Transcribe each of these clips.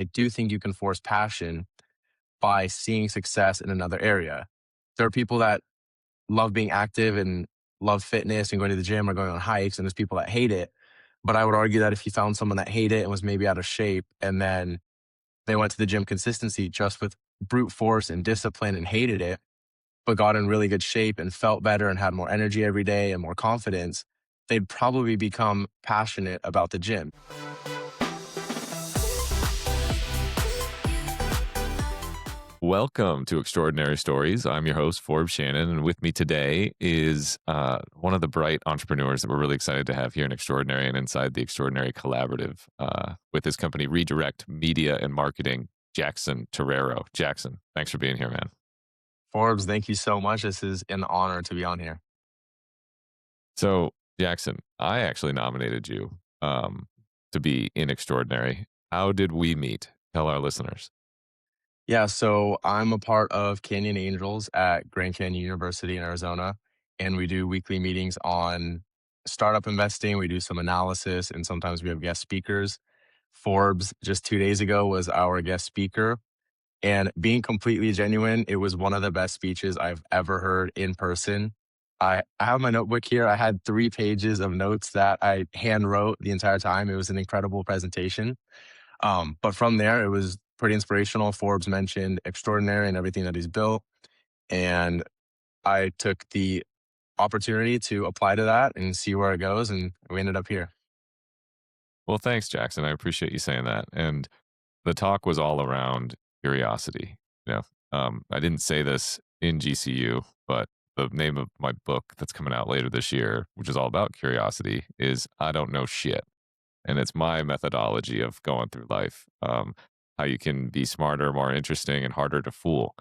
I do think you can force passion by seeing success in another area. There are people that love being active and love fitness and going to the gym or going on hikes, and there's people that hate it. But I would argue that if you found someone that hated it and was maybe out of shape, and then they went to the gym consistency just with brute force and discipline and hated it, but got in really good shape and felt better and had more energy every day and more confidence, they'd probably become passionate about the gym. Welcome to Extraordinary Stories. I'm your host, Forbes Shannon, and with me today is one of the bright entrepreneurs that we're really excited to have here in Extraordinary and inside the Extraordinary Collaborative with his company, Redirect Media and Marketing, Jaxson Terrero. Jaxson, thanks for being here, man. Forbes, thank you so much. This is an honor to be on here. So, Jaxson, I actually nominated you to be in Extraordinary. How did we meet? Tell our listeners. Yeah, so I'm a part of Canyon Angels at Grand Canyon University in Arizona, and we do weekly meetings on startup investing. We do some analysis, and sometimes we have guest speakers. Forbes, just 2 days ago, was our guest speaker. And being completely genuine, it was one of the best speeches I've ever heard in person. I have my notebook here. I had 3 pages of notes that I hand wrote the entire time. It was an incredible presentation. But from there, it was pretty inspirational. Forbes mentioned Extraordinary and everything that he's built. And I took the opportunity to apply to that and see where it goes. And we ended up here. Well, thanks, Jackson. I appreciate you saying that. And the talk was all around curiosity. You know, I didn't say this in GCU, but the name of my book that's coming out later this year, which is all about curiosity, is I Don't Know Shit. And it's my methodology of going through life. How you can be smarter, more interesting, and harder to fool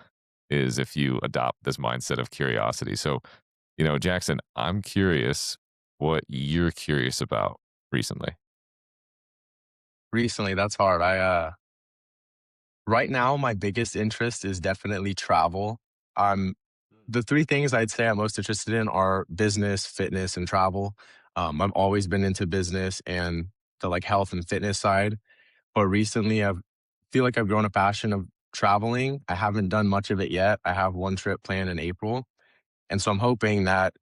is if you adopt this mindset of curiosity. So, Jackson, I'm curious what you're curious about recently. Recently, that's hard. Right now, my biggest interest is definitely travel. Um, the three things I'd say I'm most interested in are business, fitness, and travel. I've always been into business and the like health and fitness side, but recently I feel like I've grown a passion of traveling. I haven't done much of it yet. I have one trip planned in April, and so I'm hoping that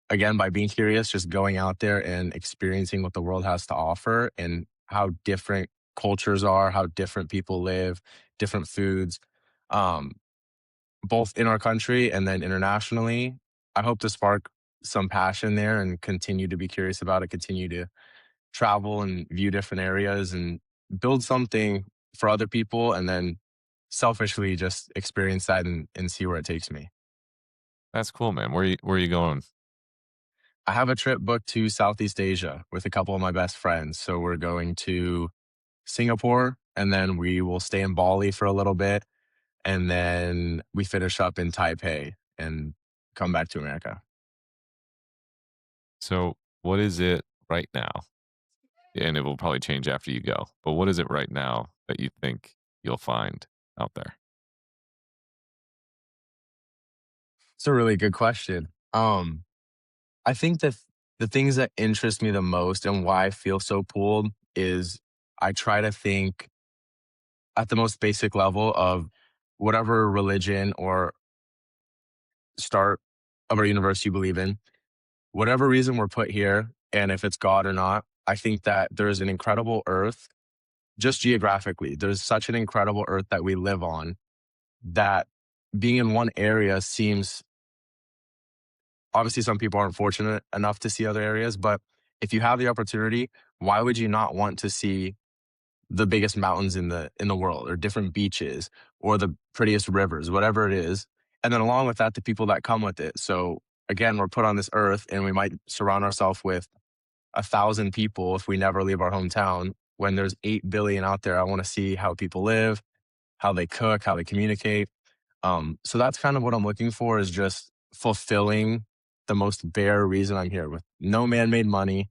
again by being curious, just going out there and experiencing what the world has to offer and how different cultures are, how different people live, different foods. Um, Both in our country and then internationally. I hope to spark some passion there and continue to be curious about it, continue to travel and view different areas and build something for other people and then selfishly just experience that and see where it takes me. That's cool, man. Where you going? I have a trip booked to Southeast Asia with a couple of my best friends. So we're going to Singapore and then we will stay in Bali for a little bit and then we finish up in Taipei and come back to America. So, what is it right now? And it will probably change after you go. But what is it right now that you think you'll find out there? It's a really good question. I think that the things that interest me the most and why I feel so pulled is I try to think at the most basic level of whatever religion or start of our universe you believe in, whatever reason we're put here, and if it's God or not, I think that there's an incredible earth just geographically. There's such an incredible earth that we live on that being in one area seems obviously some people aren't fortunate enough to see other areas, but if you have the opportunity, why would you not want to see the biggest mountains in the world or different beaches or the prettiest rivers, whatever it is? And then along with that, the people that come with it. So again, we're put on this earth and we might surround ourselves with 1,000 people if we never leave our hometown. When there's 8 billion out there, I want to see how people live, how they cook, how they communicate. So that's kind of what I'm looking for is just fulfilling the most bare reason I'm here with no man-made money,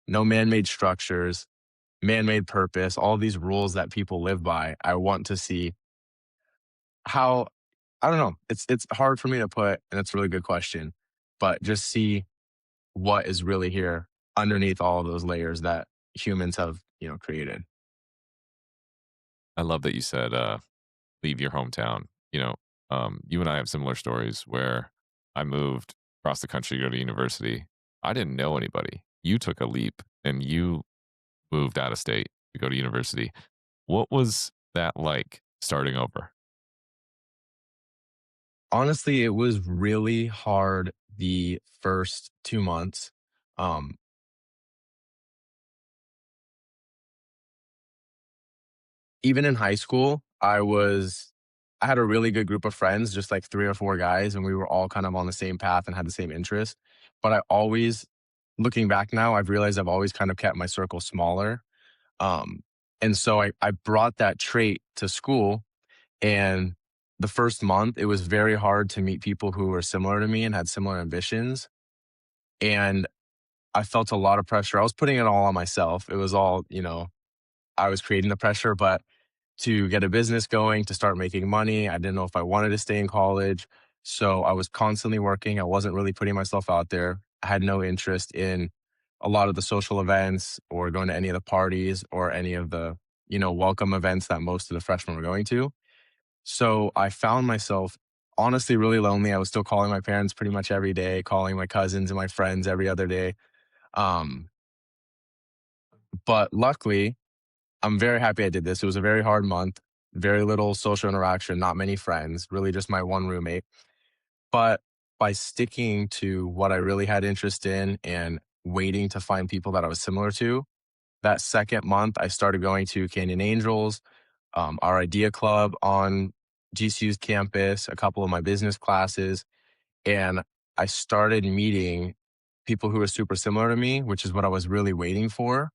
no man-made structures, man-made purpose, all these rules that people live by. I want to see how I don't know. It's hard for me to put, and it's a really good question, but just see what is really here underneath all of those layers that humans have, created. I love that you said, leave your hometown. You know, you and I have similar stories where I moved across the country to go to university. I didn't know anybody. You took a leap and you moved out of state to go to university. What was that like starting over? Honestly, it was really hard the first 2 months. Um, Even in high school, I had a really good group of friends, just like 3 or 4 guys, and we were all kind of on the same path and had the same interests. But I always looking back now, I've realized I've always kind of kept my circle smaller. Um, and so I brought that trait to school, and the first month, it was very hard to meet people who were similar to me and had similar ambitions, and I felt a lot of pressure. I was putting it all on myself. It was all, I was creating the pressure, but to get a business going, to start making money, I didn't know if I wanted to stay in college. So I was constantly working. I wasn't really putting myself out there. I had no interest in a lot of the social events or going to any of the parties or any of the, welcome events that most of the freshmen were going to. So I found myself honestly really lonely. I was still calling my parents pretty much every day, calling my cousins and my friends every other day. Um, but luckily, I'm very happy I did this. It was a very hard month, very little social interaction, not many friends, really just my one roommate. But by sticking to what I really had interest in and waiting to find people that I was similar to, that second month, I started going to Canyon Angels, our Idea Club on GCU's campus, a couple of my business classes, and I started meeting people who were super similar to me, which is what I was really waiting for.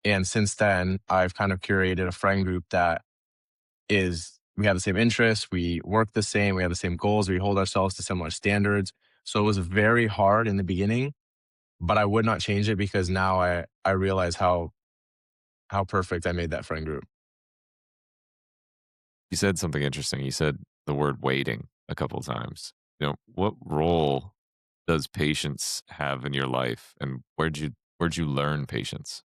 And since then, I've kind of curated a friend group that we have the same interests, we work the same, we have the same goals, we hold ourselves to similar standards. So it was very hard in the beginning, but I would not change it because now I realize how perfect I made that friend group. You said something interesting. You said the word waiting a couple times. What role does patience have in your life, and where'd you learn patience?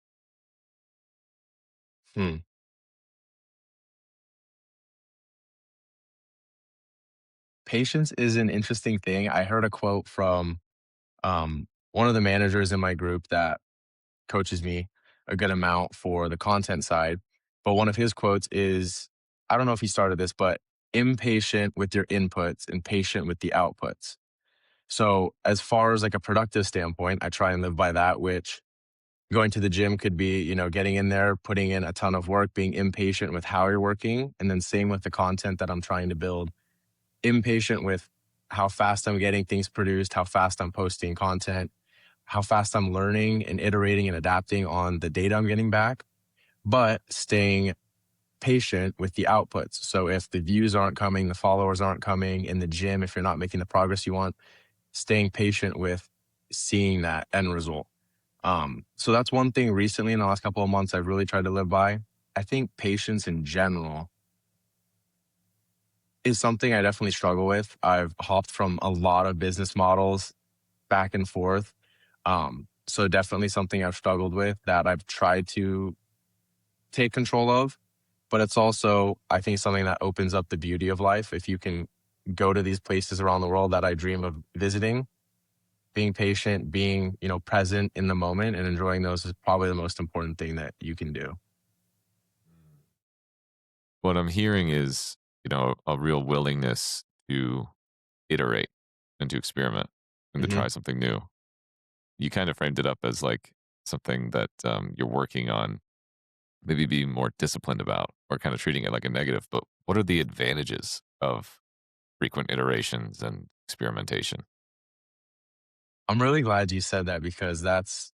Hmm. Patience is an interesting thing. I heard a quote from one of the managers in my group that coaches me a good amount for the content side. But one of his quotes is, I don't know if he started this, but impatient with your inputs and patient with the outputs. So as far as like a productive standpoint, I try and live by that, which going to the gym could be, getting in there, putting in a ton of work, being impatient with how you're working. And then same with the content that I'm trying to build, impatient with how fast I'm getting things produced, how fast I'm posting content, how fast I'm learning and iterating and adapting on the data I'm getting back, but staying patient with the outputs. So if the views aren't coming, the followers aren't coming in the gym, if you're not making the progress you want, staying patient with seeing that end result. So that's one thing recently in the last couple of months I've really tried to live by. I think patience in general is something I definitely struggle with. I've hopped from a lot of business models back and forth. So definitely something I've struggled with that I've tried to take control of, but it's also, I think, something that opens up the beauty of life. If you can go to these places around the world that I dream of visiting, being patient, being, present in the moment and enjoying those is probably the most important thing that you can do. What I'm hearing is, a real willingness to iterate and to experiment and to Hmm. try something new. You kind of framed it up as like something that you're working on, maybe being more disciplined about, or kind of treating it like a negative. But what are the advantages of frequent iterations and experimentation? I'm really glad you said that because that's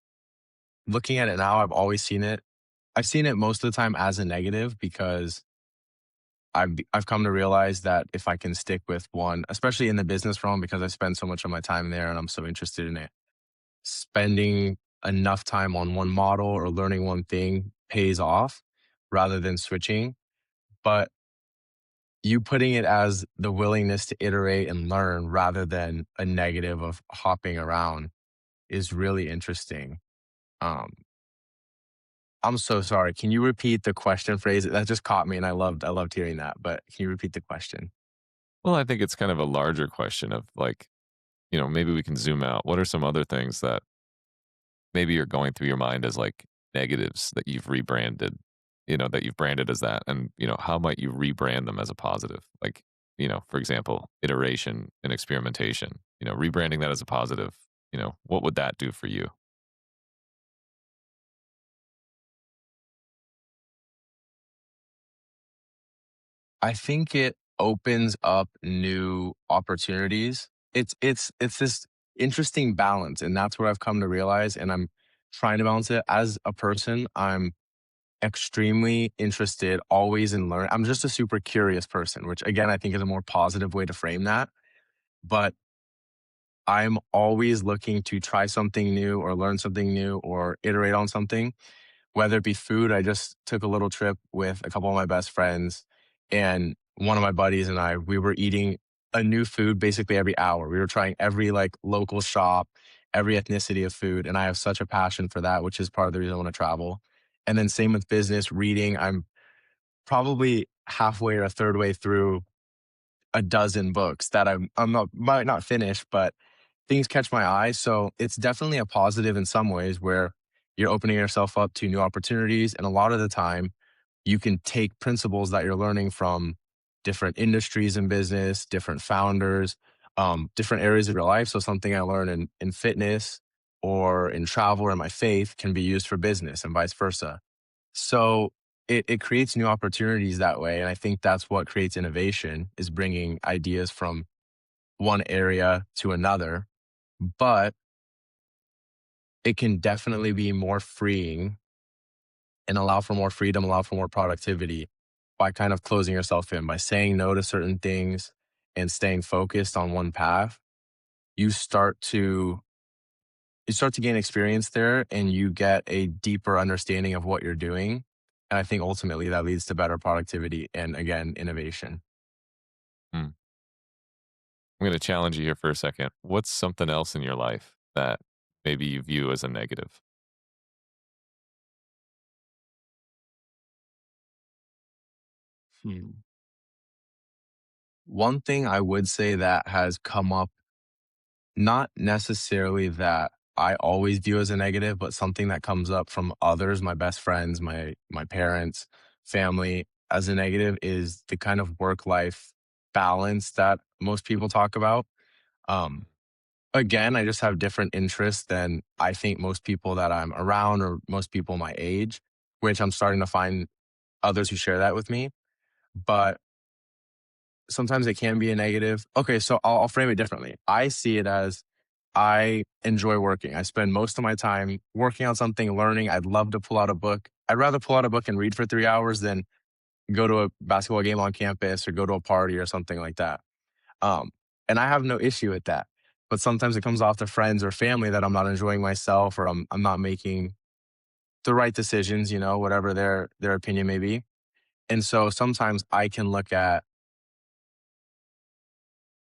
looking at it now, I've always seen it. I've seen it most of the time as a negative because I've come to realize that if I can stick with one, especially in the business realm, because I spend so much of my time there and I'm so interested in it, spending enough time on one model or learning one thing pays off rather than switching. But you putting it as the willingness to iterate and learn rather than a negative of hopping around is really interesting. Um, I'm so sorry. Can you repeat the question phrase? That just caught me and I loved hearing that, but can you repeat the question? Well, I think it's kind of a larger question of like, maybe we can zoom out. What are some other things that maybe you're going through your mind as like negatives that you've rebranded, that you've branded as that? And, how might you rebrand them as a positive? Like, for example, iteration and experimentation, rebranding that as a positive, what would that do for you? I think it opens up new opportunities. It's this interesting balance, and that's what I've come to realize, and I'm trying to balance it. As a person, I'm extremely interested always in learn I'm just a super curious person, which again, I think is a more positive way to frame that, but I'm always looking to try something new or learn something new or iterate on something, whether it be food. I just took a little trip with a couple of my best friends, and one of my buddies and I, we were eating a new food basically every hour. We were trying every like local shop, every ethnicity of food. And I have such a passion for that, which is part of the reason I want to travel. And then same with business, reading. I'm probably halfway or a third way through a dozen books that I'm not might not finish, but things catch my eye. So it's definitely a positive in some ways where you're opening yourself up to new opportunities. And a lot of the time, you can take principles that you're learning from different industries in business, different founders, different areas of your life. So something I learned in fitness or in travel or in my faith can be used for business and vice versa. So it creates new opportunities that way. And I think that's what creates innovation is bringing ideas from one area to another. But it can definitely be more freeing and allow for more freedom, allow for more productivity by kind of closing yourself in, by saying no to certain things and staying focused on one path. You start to you start to gain experience there and you get a deeper understanding of what you're doing. And I think ultimately that leads to better productivity and again, innovation. Hmm. I'm going to challenge you here for a second. What's something else in your life that maybe you view as a negative? Hmm. One thing I would say that has come up, not necessarily that I always view as a negative, but something that comes up from others, my best friends, my parents, family, as a negative is the kind of work-life balance that most people talk about. Um, Again, I just have different interests than I think most people that I'm around or most people my age, which I'm starting to find others who share that with me. But sometimes it can be a negative. Okay, so I'll frame it differently. I see it as I enjoy working. I spend most of my time working on something, learning. I'd love to pull out a book. I'd rather pull out a book and read for 3 hours than go to a basketball game on campus or go to a party or something like that. Um, and I have no issue with that. But sometimes it comes off to friends or family that I'm not enjoying myself or I'm not making the right decisions, whatever their opinion may be. And so sometimes I can look at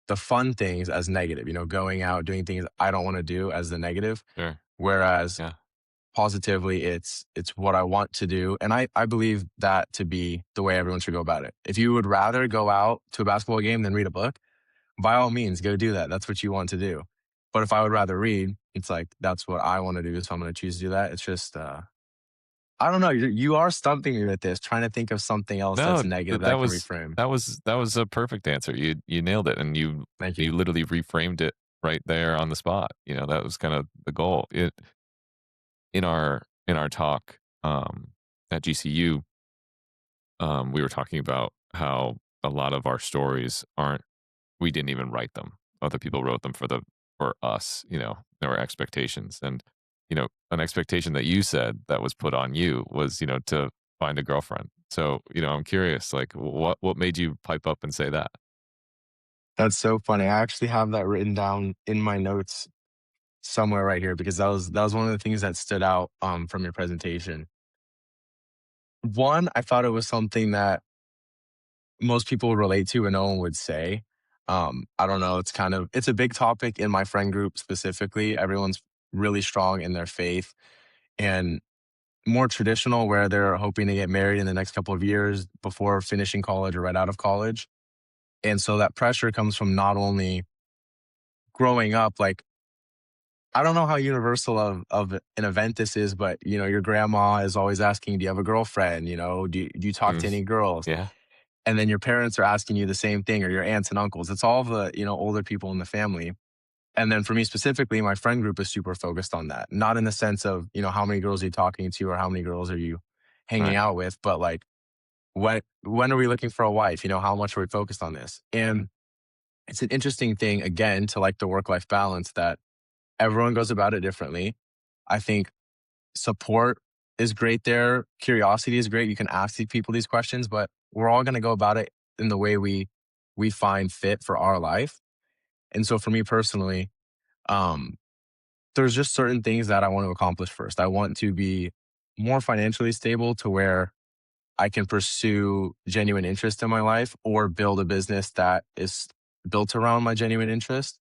the fun things as negative, going out, doing things I don't want to do as the negative. Sure. Whereas Yeah. positively it's what I want to do. And I believe that to be the way everyone should go about it. If you would rather go out to a basketball game than read a book, by all means go do that. That's what you want to do. But if I would rather read, it's like that's what I want to do. So I'm gonna choose to do that. It's just I don't know. You are stumping me with this, trying to think of something else No, that's negative that that that I can was reframe. that was a perfect answer. You nailed it, and you Thank you you. literally reframed it right there on the spot. That was kind of the goal. In our talk at GCU, we were talking about how a lot of our stories aren't we didn't even write them. Other people wrote them for us. There were expectations, and an expectation that you said that was put on you was to find a girlfriend. So I'm curious, like what made you pipe up and say that? That's so funny. I actually have that written down in my notes somewhere right here because that was one of the things that stood out from your presentation. One, I thought it was something that most people would relate to and no one would say. I don't know. It's a big topic in my friend group specifically. Everyone's really strong in their faith, and more traditional where they're hoping to get married in the next couple of years before finishing college or right out of college. And so that pressure comes from not only growing up, like, I don't know how universal of an event this is, but your grandma is always asking, "Do you have a girlfriend? Do you talk to Mm, any girls?" yeah. And then your parents are asking you the same thing, or your aunts and uncles. It's all the older people in the family. And then for me specifically, my friend group is super focused on that. Not in the sense of how many girls are you talking to or how many girls are you hanging Right. out with, but like when are we looking for a wife? How much are we focused on this? And it's an interesting thing again to like the work life balance that everyone goes about it differently. I think support is great there. Curiosity is great. You can ask these people these questions, but we're all going to go about it in the way we find fit for our life. And so for me personally, um, there's just certain things that I want to accomplish first. I want to be more financially stable to where I can pursue genuine interest in my life or build a business that is built around my genuine interest.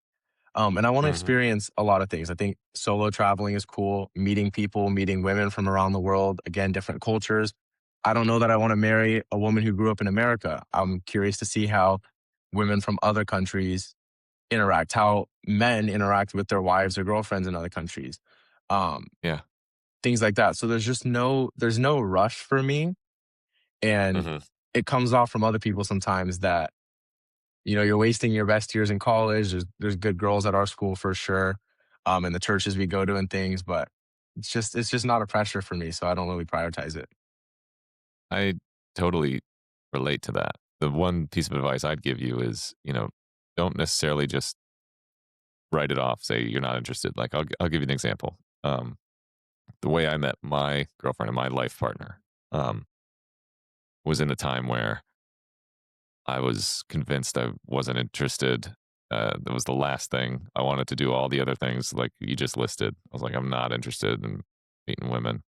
And I want to Mhm. experience a lot of things. I think solo traveling is cool, meeting people, meeting women from around the world, again, different cultures. I don't know that I want to marry a woman who grew up in America. I'm curious to see how women from other countries interact, how men interact with their wives or girlfriends in other countries. Um, Yeah. things like that. So there's no rush for me. And Mhm. it comes off from other people sometimes that you're wasting your best years in college. There's good girls at our school for sure, and the churches we go to and things, but it's just not a pressure for me, so I don't really prioritize it. I totally relate to that. The one piece of advice I'd give you is, don't necessarily just write it off, say you're not interested. Like, I'll give you an example. The way I met my girlfriend and my life partner, um, was in a time where I was convinced I wasn't interested. That was the last thing. I wanted to do all the other things like you just listed. I was like, I'm not interested in meeting women.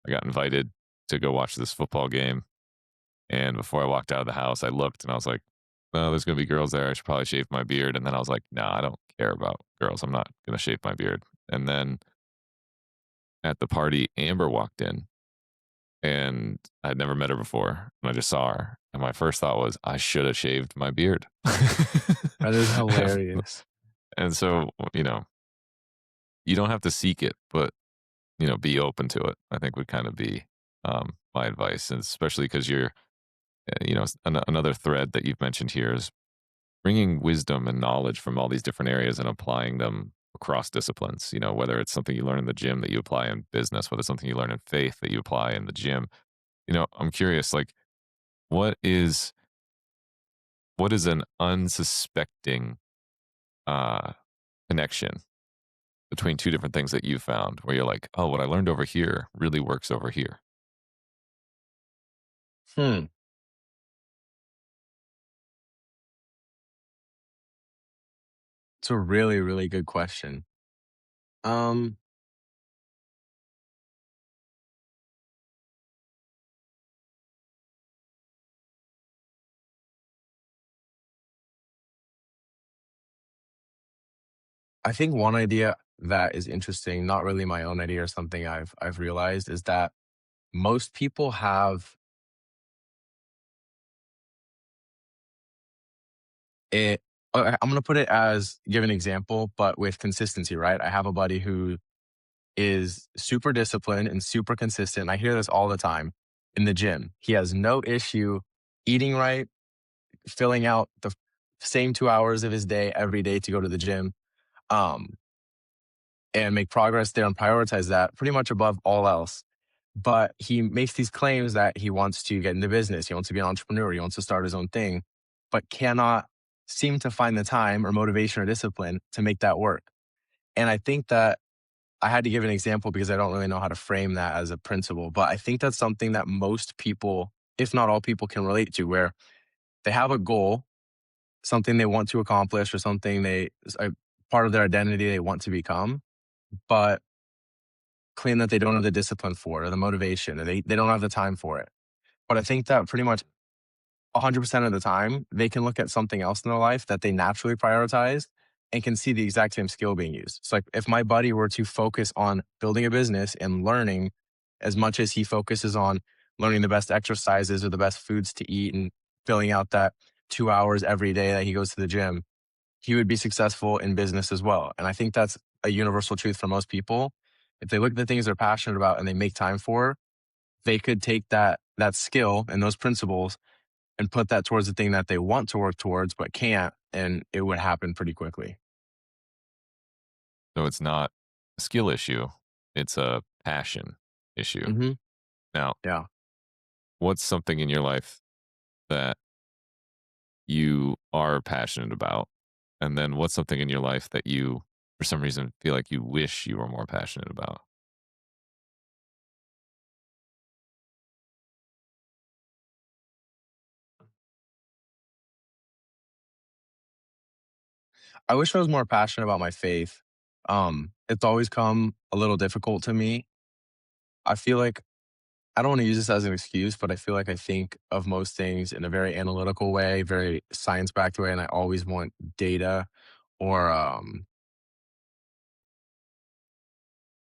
I got invited to go watch this football game. And before I walked out of the house, I looked and I was like, "No, there's gonna be girls there. I should probably shave my beard." And then I was like, "No, I don't care about girls. I'm not gonna shave my beard." And then at the party, Amber walked in, and I'd never met her before, and I just saw her, and my first thought was, "I should have shaved my beard." That is hilarious. And so, you don't have to seek it, but be open to it. I think would kind of be my advice, and especially because you're, another thread that you've mentioned here is bringing wisdom and knowledge from all these different areas and applying them across disciplines. Whether it's something you learn in the gym that you apply in business, whether it's something you learn in faith that you apply in the gym. I'm curious, like, what is what is an unsuspecting uh, connection between two different things that you found where you're like, oh, what I learned over here really works over here? Hmm. It's a really, really good question. Um, I think one idea that is interesting, not really my own idea or something I've realized, is that most people have it. I'm gonna put it as give an example, but with consistency, right? I have a buddy who is super disciplined and super consistent. I hear this all the time in the gym. He has no issue eating right, filling out the same 2 hours of his day every day to go to the gym, um, and make progress there and prioritize that pretty much above all else. But he makes these claims that he wants to get into business, he wants to be an entrepreneur, he wants to start his own thing, but cannot seem to find the time or motivation or discipline to make that work. And I think that I had to give an example because I don't really know how to frame that as a principle, but I think that's something that most people, if not all people, can relate to, where they have a goal, something they want to accomplish, or something a part of their identity they want to become, but claim that they don't have the discipline for it or the motivation, or they don't have the time for it. But I think that pretty much 100% of the time, they can look at something else in their life that they naturally prioritize and can see the exact same skill being used. So, like, if my buddy were to focus on building a business and learning as much as he focuses on learning the best exercises or the best foods to eat and filling out that 2 hours every day that he goes to the gym, he would be successful in business as well. And I think that's a universal truth for most people. If they look at the things they're passionate about and they make time for, they could take that skill and those principles and put that towards the thing that they want to work towards but can't, and it would happen pretty quickly. So it's not a skill issue, it's a passion issue. Hmm. Now, Yeah. what's something in your life that you are passionate about? And then what's something in your life that you, for some reason, feel like you wish you were more passionate about? I wish I was more passionate about my faith. It's always come a little difficult to me. I feel like I don't want to use this as an excuse, but I feel like I think of most things in a very analytical way, very science backed way, and I always want data or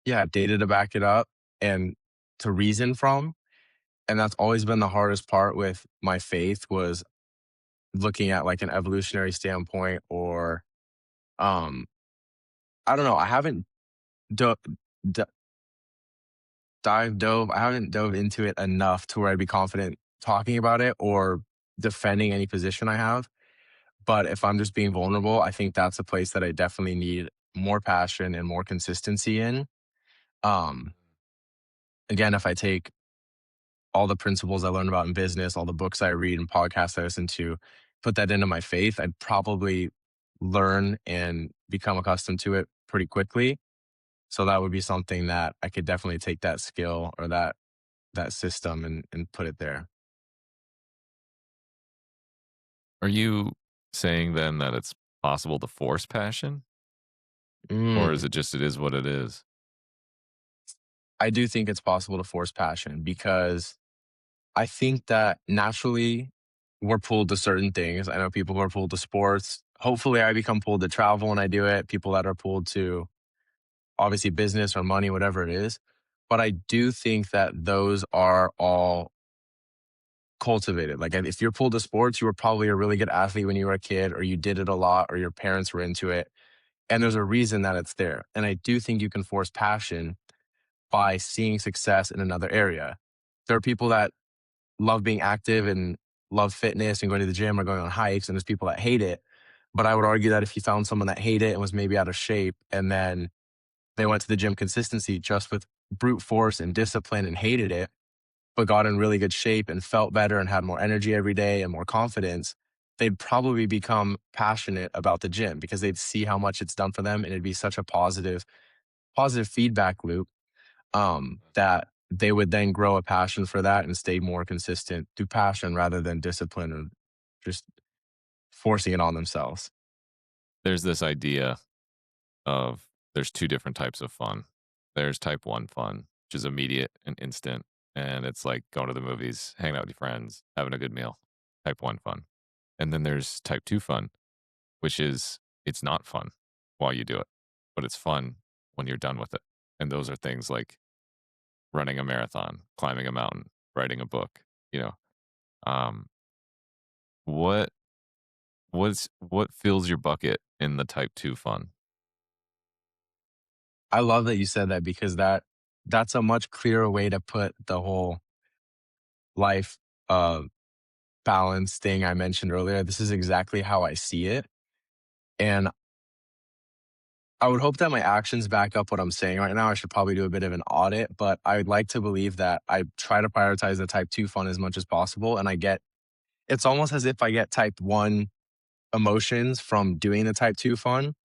yeah, data to back it up and to reason from. And that's always been the hardest part with my faith was looking at like an evolutionary standpoint or um I don't know. I haven't do- d- I haven't dove into it enough to where I'd be confident talking about it or defending any position I have. But if I'm just being vulnerable, I think that's a place that I definitely need more passion and more consistency in. Um, Again, if I take all the principles I learned about in business, all the books I read and podcasts I listen to, put that into my faith, I'd probably learn and become accustomed to it pretty quickly. So that would be something that I could definitely take that skill or that system and put it there. Are you saying then that it's possible to force passion? Or is Mm. it just it is what it is? I do think it's possible to force passion because I think that naturally we're pulled to certain things. I know people who are pulled to sports. Hopefully, I become pulled to travel when I do it. People that are pulled to obviously business or money, whatever it is. But I do think that those are all cultivated. Like if you're pulled to sports, you were probably a really good athlete when you were a kid, or you did it a lot, or your parents were into it. And there's a reason that it's there. And I do think you can force passion by seeing success in another area. There are people that love being active and love fitness and going to the gym or going on hikes, and there's people that hate it. But I would argue that if you found someone that hated it and was maybe out of shape, and then they went to the gym consistency just with brute force and discipline and hated it, but got in really good shape and felt better and had more energy every day and more confidence, they'd probably become passionate about the gym because they'd see how much it's done for them and it'd be such a positive feedback loop that they would then grow a passion for that and stay more consistent through passion rather than discipline or just forcing it on themselves. There's this idea of there's two different types of fun. There's type one fun, which is immediate and instant. And it's like going to the movies, hanging out with your friends, having a good meal. Type one fun. And then there's type two fun, which is it's not fun while you do it, but it's fun when you're done with it. And those are things like running a marathon, climbing a mountain, writing a book, you know. Um, what what fills your bucket in the type two fun? I love that you said that because that's a much clearer way to put the whole life uh, balance thing I mentioned earlier. This is exactly how I see it. And I would hope that my actions back up what I'm saying right now. I should probably do a bit of an audit, but I would like to believe that I try to prioritize the type 2 fun as much as possible. And it's almost as if I get type 1 emotions from doing the type 2 fun.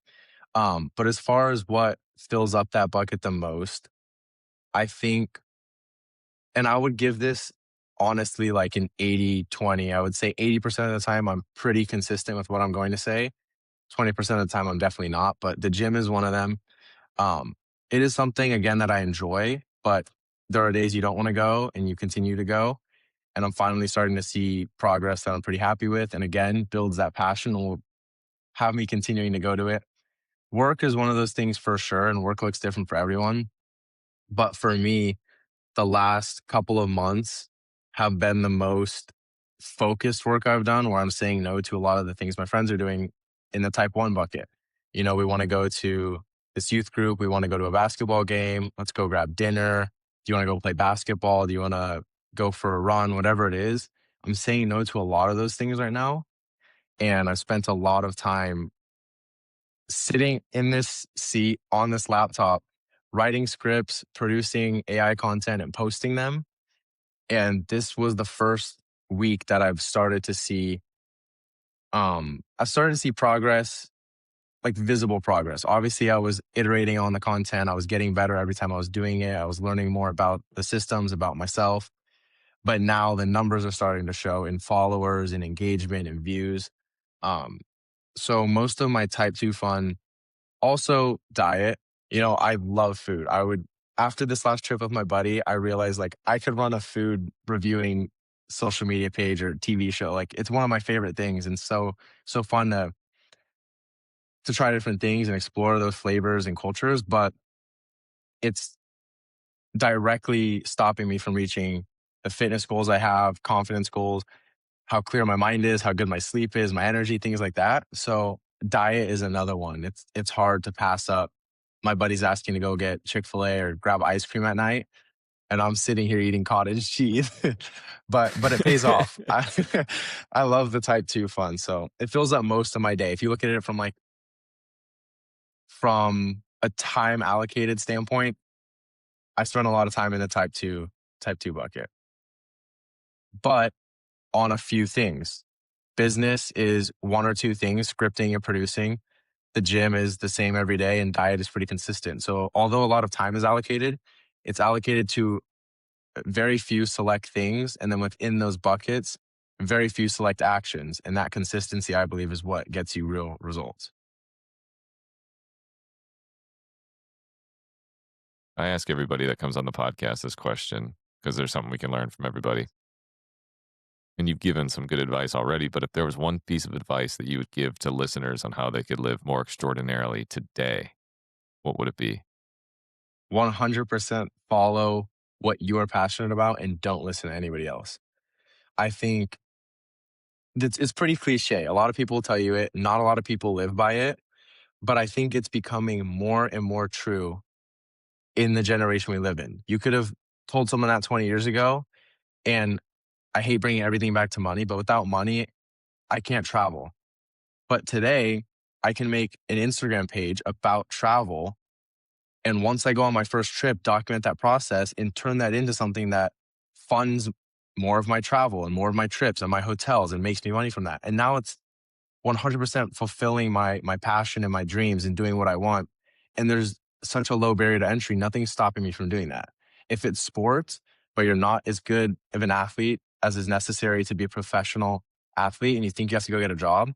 But as far as what fills up that bucket the most, I think, and I would give this honestly like an 80-20. I would say 80% of the time I'm pretty consistent with what I'm going to say. 20% of the time I'm definitely not, but the gym is one of them. Um, it is something again that I enjoy, but there are days you don't want to go and you continue to go. And I'm finally starting to see progress that I'm pretty happy with. And again, builds that passion and will have me continuing to go to it. Work is one of those things for sure, and work looks different for everyone. But for me, the last couple of months have been the most focused work I've done where I'm saying no to a lot of the things my friends are doing in the type one bucket. You know, we want to go to this youth group. We want to go to a basketball game. Let's go grab dinner. Do you want to go play basketball? Do you want to go for a run? Whatever it is. I'm saying no to a lot of those things right now. And I've spent a lot of time sitting in this seat on this laptop, writing scripts, producing AI content, and posting them. And this was the first week that I started to see progress, like visible progress. Obviously, I was iterating on the content. I was getting better every time I was doing it. I was learning more about the systems, about myself. But now the numbers are starting to show in followers and engagement and views. Um, so most of my type 2 fun, also diet. You know, I love food. After this last trip with my buddy, I realized like I could run a food reviewing social media page or TV show. Like it's one of my favorite things, and so fun to try different things and explore those flavors and cultures. But it's directly stopping me from reaching the fitness goals I have, confidence goals, how clear my mind is, how good my sleep is, my energy, things like that. So diet is another one. It's hard to pass up. My buddy's asking to go get Chick-fil-A or grab ice cream at night, and I'm sitting here eating cottage cheese. But it pays off. I love the type 2 fun. So it fills up most of my day. If you look at it from a time allocated standpoint, I spend a lot of time in the type 2 bucket. But on a few things. Business is one or two things, scripting and producing. The gym is the same every day, and diet is pretty consistent. So, although a lot of time is allocated, it's allocated to very few select things. And then within those buckets, very few select actions. And that consistency, I believe, is what gets you real results. I ask everybody that comes on the podcast this question because there's something we can learn from everybody. And you've given some good advice already, but if there was one piece of advice that you would give to listeners on how they could live more extraordinarily today, what would it be? 100% follow what you're passionate about and don't listen to anybody else. I think it's pretty cliche. A lot of people tell you it, not a lot of people live by it. But I think it's becoming more and more true in the generation we live in. You could have told someone that 20 years ago, and I hate bringing everything back to money, but without money, I can't travel. But today, I can make an Instagram page about travel. And once I go on my first trip, document that process and turn that into something that funds more of my travel and more of my trips and my hotels and makes me money from that. And now it's 100% fulfilling my passion and my dreams and doing what I want. And there's such a low barrier to entry. Nothing's stopping me from doing that. If it's sports, but you're not as good of an athlete as is necessary to be a professional athlete and you think you have to go get a job,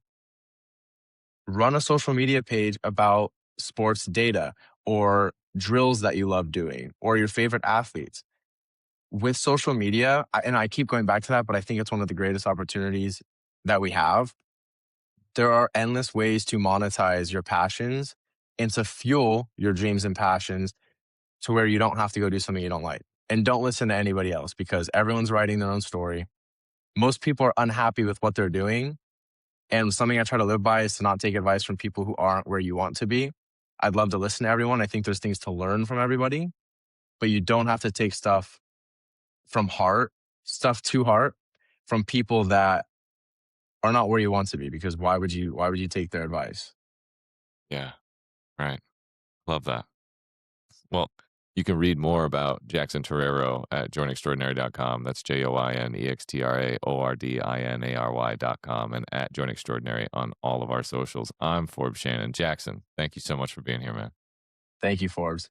run a social media page about sports data or drills that you love doing or your favorite athletes. With social media, and I keep going back to that, but I think it's one of the greatest opportunities that we have. There are endless ways to monetize your passions and to fuel your dreams and passions to where you don't have to go do something you don't like. And don't listen to anybody else because everyone's writing their own story. Most people are unhappy with what they're doing. And something I try to live by is to not take advice from people who aren't where you want to be. I'd love to listen to everyone. I think there's things to learn from everybody, but you don't have to take from heart, stuff to heart from people that are not where you want to be because why would you take their advice? Yeah, right. Love that. Well, you can read more about Jaxson Terrero at joinextraordinary.com. That's joinextraordinary.com and at joinextraordinary on all of our socials. I'm Forbes Shannon. Jackson, thank you so much for being here, man. Thank you, Forbes.